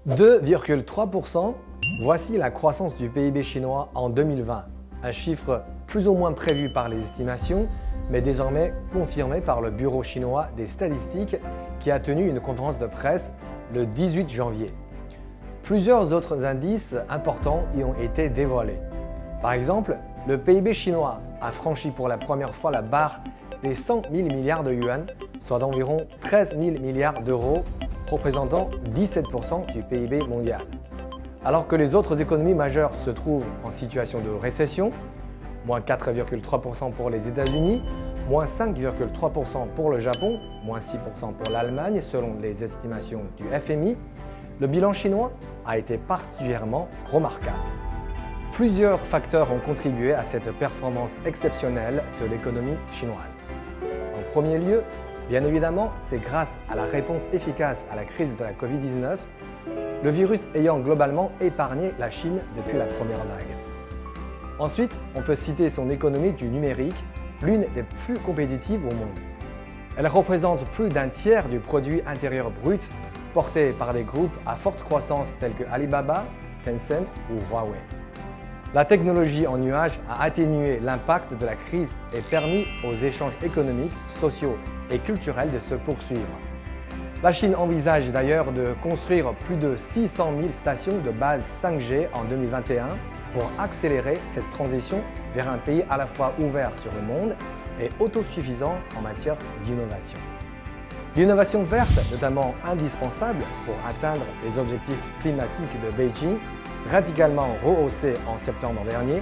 2,3%, voici la croissance du PIB chinois en 2020, un chiffre plus ou moins prévu par les estimations, mais désormais confirmé par le Bureau chinois des statistiques qui a tenu une conférence de presse le 18 janvier. Plusieurs autres indices importants y ont été dévoilés. Par exemple, le PIB chinois a franchi pour la première fois la barre des 100 000 milliards de yuan, soit d'environ 13 000 milliards d'euros, représentant 17% du PIB mondial. Alors que les autres économies majeures se trouvent en situation de récession, moins 4,3% pour les États-Unis, moins 5,3% pour le Japon, moins 6% pour l'Allemagne selon les estimations du FMI, le bilan chinois a été particulièrement remarquable. Plusieurs facteurs ont contribué à cette performance exceptionnelle de l'économie chinoise. En premier lieu, bien évidemment, c'est grâce à la réponse efficace à la crise de la Covid-19, le virus ayant globalement épargné la Chine depuis la première vague. Ensuite, on peut citer son économie du numérique, l'une des plus compétitives au monde. Elle représente plus d'un tiers du produit intérieur brut porté par des groupes à forte croissance tels que Alibaba, Tencent ou Huawei. La technologie en nuage a atténué l'impact de la crise et permis aux échanges économiques, sociaux et culturels de se poursuivre. La Chine envisage d'ailleurs de construire plus de 600 000 stations de base 5G en 2021 pour accélérer cette transition vers un pays à la fois ouvert sur le monde et autosuffisant en matière d'innovation. L'innovation verte, notamment indispensable pour atteindre les objectifs climatiques de Beijing, radicalement rehaussés en septembre dernier,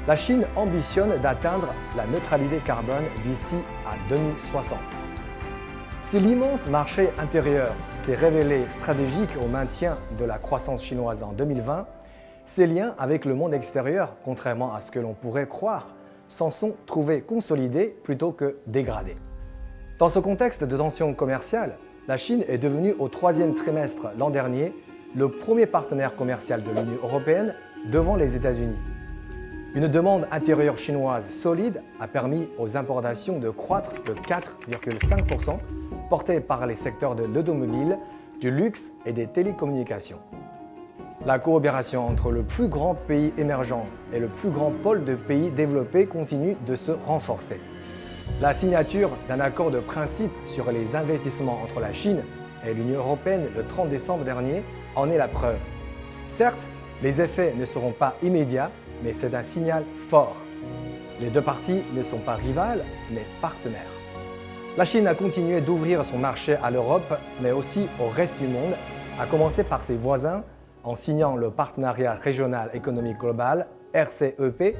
la Chine ambitionne d'atteindre la neutralité carbone d'ici à 2060. Si l'immense marché intérieur s'est révélé stratégique au maintien de la croissance chinoise en 2020, ses liens avec le monde extérieur, contrairement à ce que l'on pourrait croire, s'en sont trouvés consolidés plutôt que dégradés. Dans ce contexte de tension commerciale, la Chine est devenue au troisième trimestre l'an dernier le premier partenaire commercial de l'Union européenne devant les États-Unis. Une demande intérieure chinoise solide a permis aux importations de croître de 4,5%, portées par les secteurs de l'automobile, du luxe et des télécommunications. La coopération entre le plus grand pays émergent et le plus grand pôle de pays développés continue de se renforcer. La signature d'un accord de principe sur les investissements entre la Chine et l'Union européenne le 30 décembre dernier en est la preuve. Certes, les effets ne seront pas immédiats, mais c'est un signal fort. Les deux parties ne sont pas rivales, mais partenaires. La Chine a continué d'ouvrir son marché à l'Europe, mais aussi au reste du monde, à commencer par ses voisins, en signant le Partenariat régional économique global, RCEP,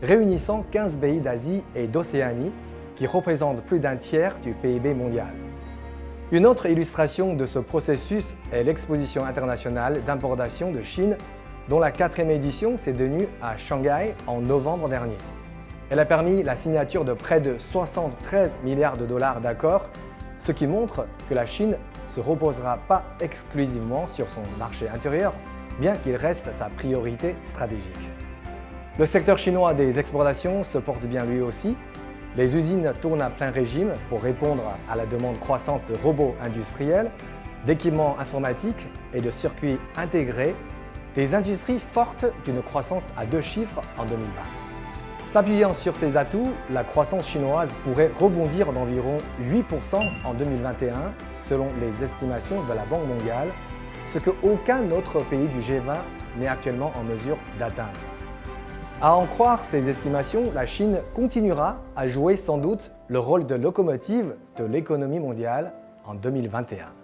réunissant 15 pays d'Asie et d'Océanie, qui représentent plus d'un tiers du PIB mondial. Une autre illustration de ce processus est l'exposition internationale d'importation de Chine, dont la 4e édition s'est tenue à Shanghai en novembre dernier. Elle a permis la signature de près de 73 milliards de dollars d'accords, ce qui montre que la Chine ne se reposera pas exclusivement sur son marché intérieur, bien qu'il reste sa priorité stratégique. Le secteur chinois des exportations se porte bien lui aussi. Les usines tournent à plein régime pour répondre à la demande croissante de robots industriels, d'équipements informatiques et de circuits intégrés, des industries fortes d'une croissance à 2 chiffres en 2020. S'appuyant sur ces atouts, la croissance chinoise pourrait rebondir d'environ 8% en 2021 selon les estimations de la Banque mondiale, ce qu'aucun autre pays du G20 n'est actuellement en mesure d'atteindre. À en croire ces estimations, la Chine continuera à jouer sans doute le rôle de locomotive de l'économie mondiale en 2021.